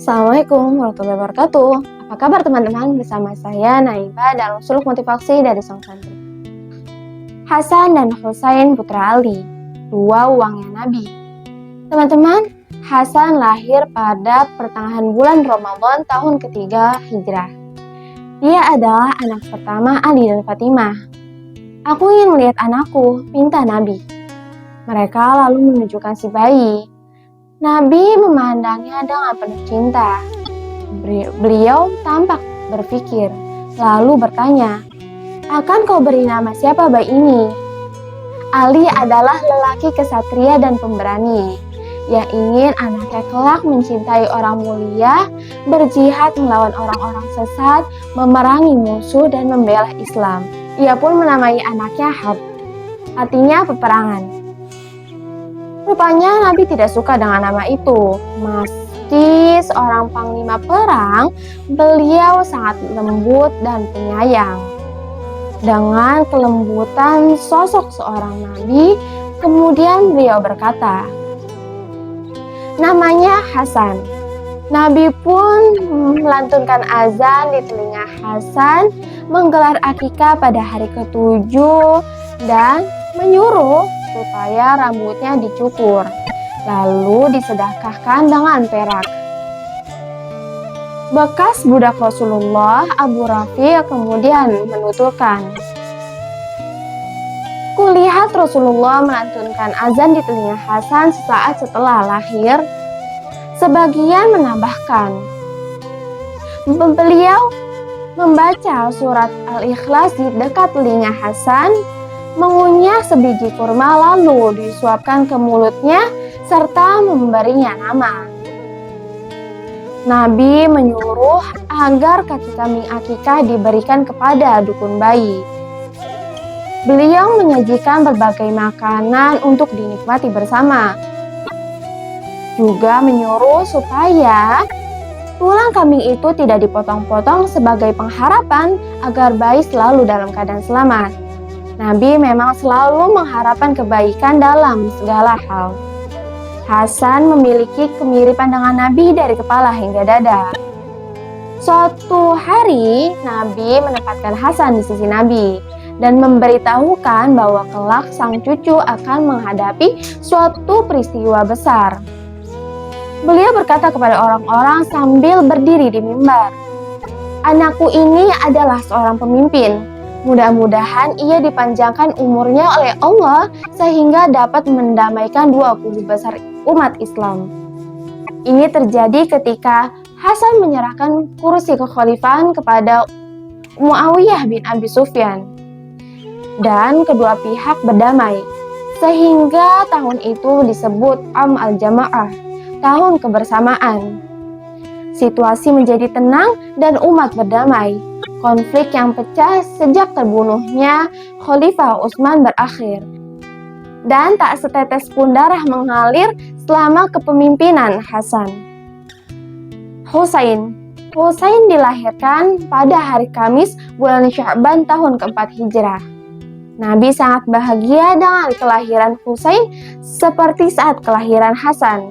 Assalamualaikum warahmatullahi wabarakatuh. Apa kabar teman-teman? Bersama saya Naiba dalam suluk motivasi dari Sang Santri. Hasan dan Husain putra Ali, dua uangnya Nabi. Teman-teman, Hasan lahir pada pertengahan bulan Ramadan tahun ketiga Hijrah. Dia adalah anak pertama Ali dan Fatimah. Aku ingin melihat anakku, pinta Nabi. Mereka lalu menunjukkan si bayi. Nabi memandangnya dengan penuh cinta. Beliau tampak berpikir, lalu bertanya, "Akan kau beri nama siapa bayi ini?" Ali adalah lelaki kesatria dan pemberani, yang ingin anaknya kelak mencintai orang mulia, berjihad melawan orang-orang sesat, memerangi musuh dan membela Islam. Ia pun menamai anaknya Harb, artinya peperangan. Rupanya Nabi tidak suka dengan nama itu. Meski seorang panglima perang, beliau sangat lembut dan penyayang. Dengan kelembutan sosok seorang Nabi, kemudian beliau berkata, "Namanya Hasan." Nabi pun melantunkan azan di telinga Hasan, menggelar akikah pada hari ke-7 dan menyuruh supaya rambutnya dicukur, lalu disedekahkan dengan perak. Bekas budak Rasulullah, Abu Rafi kemudian menuturkan, "Kulihat Rasulullah melantunkan azan di telinga Hasan sesaat setelah lahir." Sebagian menambahkan, beliau membaca surat Al-Ikhlas di dekat telinga Hasan, mengunyah sebiji kurma lalu disuapkan ke mulutnya serta memberinya nama. Nabi menyuruh agar kaki kambing akikah diberikan kepada dukun bayi. Beliau menyajikan berbagai makanan untuk dinikmati bersama. Juga menyuruh supaya tulang kambing itu tidak dipotong-potong sebagai pengharapan agar bayi selalu dalam keadaan selamat. Nabi memang selalu mengharapkan kebaikan dalam segala hal. Hasan memiliki kemiripan dengan Nabi dari kepala hingga dada. Suatu hari, Nabi menempatkan Hasan di sisi Nabi dan memberitahukan bahwa kelak sang cucu akan menghadapi suatu peristiwa besar. Beliau berkata kepada orang-orang sambil berdiri di mimbar, "Anakku ini adalah seorang pemimpin. Mudah-mudahan ia dipanjangkan umurnya oleh Allah sehingga dapat mendamaikan dua kubu besar umat Islam." Ini terjadi ketika Hasan menyerahkan kursi kekhalifahan kepada Muawiyah bin Abi Sufyan dan kedua pihak berdamai, sehingga tahun itu disebut Am al-Jamaah, tahun kebersamaan. Situasi menjadi tenang dan umat berdamai. Konflik yang pecah sejak terbunuhnya Khalifah Utsman berakhir. Dan tak setetes pun darah mengalir selama kepemimpinan Hasan. Husain dilahirkan pada hari Kamis bulan Sya'ban tahun keempat Hijrah. Nabi sangat bahagia dengan kelahiran Husain seperti saat kelahiran Hasan.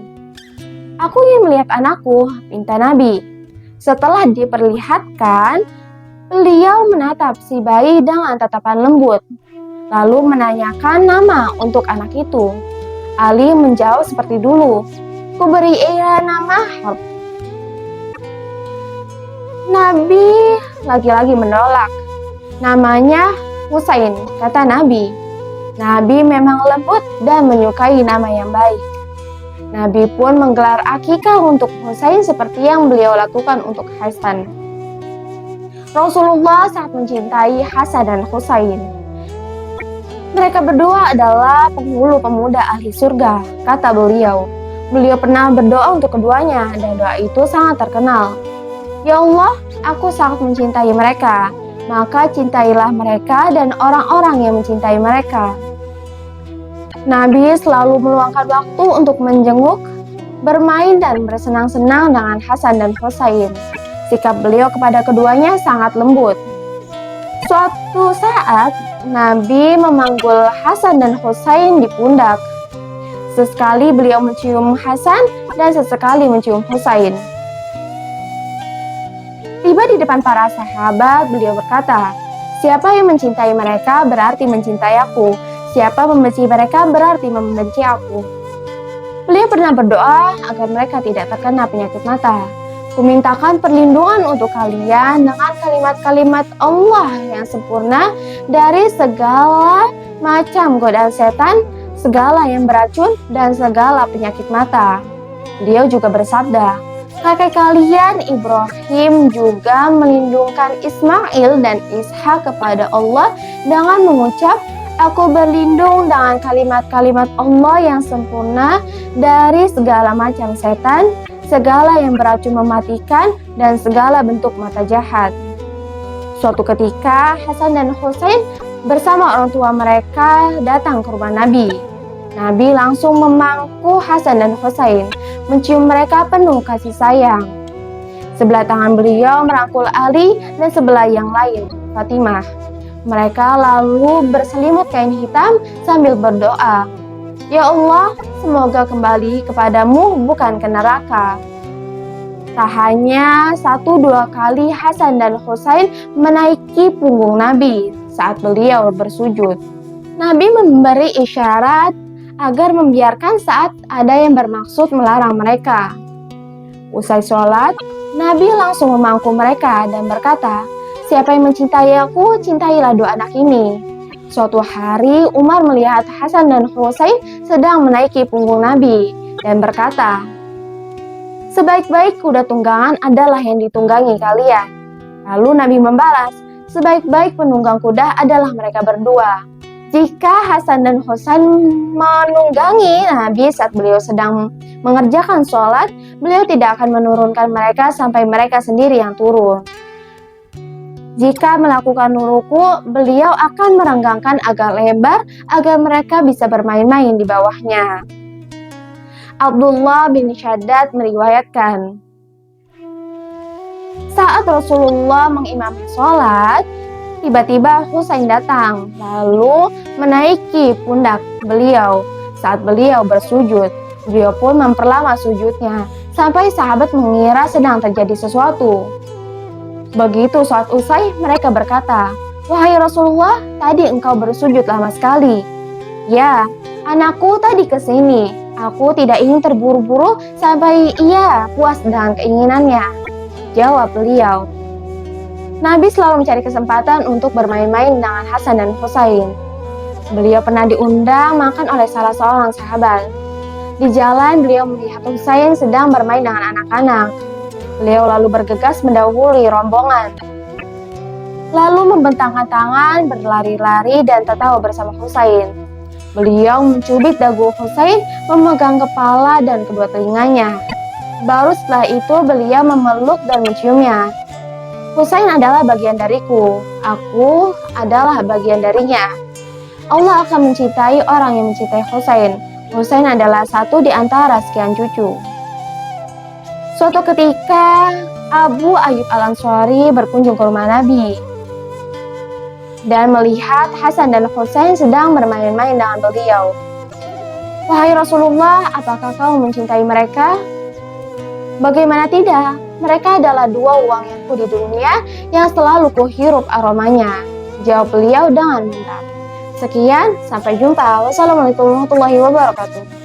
"Aku ingin melihat anakku," pinta Nabi. Setelah diperlihatkan, beliau menatap si bayi dengan tatapan lembut, lalu menanyakan nama untuk anak itu. Ali menjawab seperti dulu, "Kuberi ia nama Harb." Nabi lagi-lagi menolak. "Namanya Husain," kata Nabi. Nabi memang lembut dan menyukai nama yang baik. Nabi pun menggelar akikah untuk Husain seperti yang beliau lakukan untuk Hasan. Rasulullah sangat mencintai Hasan dan Husain. Mereka berdua adalah penghulu pemuda ahli surga, kata beliau. Beliau pernah berdoa untuk keduanya dan doa itu sangat terkenal. "Ya Allah, aku sangat mencintai mereka, maka cintailah mereka dan orang-orang yang mencintai mereka." Nabi selalu meluangkan waktu untuk menjenguk, bermain dan bersenang-senang dengan Hasan dan Husain. Sikap beliau kepada keduanya sangat lembut. Suatu saat, Nabi memanggul Hasan dan Husain di pundak. Sesekali beliau mencium Hasan dan sesekali mencium Husain. Tiba di depan para sahabat, beliau berkata, "Siapa yang mencintai mereka berarti mencintai aku. Siapa membenci mereka berarti membenci aku." Beliau pernah berdoa agar mereka tidak terkena penyakit mata. Kumintakan perlindungan untuk kalian dengan kalimat-kalimat Allah yang sempurna dari segala macam godaan setan, segala yang beracun, dan segala penyakit mata. Beliau juga bersabda, kakek kalian Ibrahim juga melindungkan Ismail dan Ishak kepada Allah dengan mengucap, aku berlindung dengan kalimat-kalimat Allah yang sempurna dari segala macam setan, segala yang beracun mematikan, dan segala bentuk mata jahat. Suatu ketika, Hasan dan Husain bersama orang tua mereka datang ke rumah Nabi. Nabi langsung memangku Hasan dan Husain, mencium mereka penuh kasih sayang. Sebelah tangan beliau merangkul Ali dan sebelah yang lain, Fatimah. Mereka lalu berselimut kain hitam sambil berdoa, "Ya Allah, semoga kembali kepadamu bukan ke neraka." Tak hanya 1-2 kali Hasan dan Husain menaiki punggung Nabi saat beliau bersujud. Nabi memberi isyarat agar membiarkan saat ada yang bermaksud melarang mereka. Usai sholat, Nabi langsung memangku mereka dan berkata, "Siapa yang mencintai aku, cintailah dua anak ini." Suatu hari, Umar melihat Hasan dan Husain sedang menaiki punggung Nabi dan berkata, "Sebaik-baik kuda tunggangan adalah yang ditunggangi kalian." Lalu Nabi membalas, "Sebaik-baik penunggang kuda adalah mereka berdua." Jika Hasan dan Husain menunggangi Nabi saat beliau sedang mengerjakan sholat, beliau tidak akan menurunkan mereka sampai mereka sendiri yang turun. Jika melakukan ruku, beliau akan merenggangkan agak lebar agar mereka bisa bermain-main di bawahnya. Abdullah bin Shaddad meriwayatkan, saat Rasulullah mengimami sholat, tiba-tiba Husain datang, lalu menaiki pundak beliau. Saat beliau bersujud, beliau pun memperlama sujudnya, sampai sahabat mengira sedang terjadi sesuatu. Begitu saat usai, mereka berkata, "Wahai Rasulullah, tadi engkau bersujud lama sekali." "Ya, anakku tadi kesini. Aku tidak ingin terburu-buru sampai ia puas dengan keinginannya," jawab beliau. Nabi selalu mencari kesempatan untuk bermain-main dengan Hasan dan Husain. Beliau pernah diundang makan oleh salah seorang sahabat. Di jalan, beliau melihat Husain sedang bermain dengan anak-anak. Beliau lalu bergegas mendahului rombongan. Lalu membentangkan tangan, berlari-lari dan tertawa bersama Husain. Beliau mencubit dagu Husain, memegang kepala dan kedua telinganya. Baru setelah itu beliau memeluk dan menciumnya. "Husain adalah bagian dariku, aku adalah bagian darinya. Allah akan mencintai orang yang mencintai Husain. Husain adalah satu di antara sekian cucu." Suatu ketika, Abu Ayyub Al-Ansari berkunjung ke rumah Nabi dan melihat Hasan dan Husain sedang bermain-main dengan beliau. "Wahai Rasulullah, apakah kau mencintai mereka?" "Bagaimana tidak? Mereka adalah dua wangianku di dunia yang selalu kuhirup aromanya," jawab beliau dengan mantap. Sekian, sampai jumpa. Wassalamualaikum warahmatullahi wabarakatuh.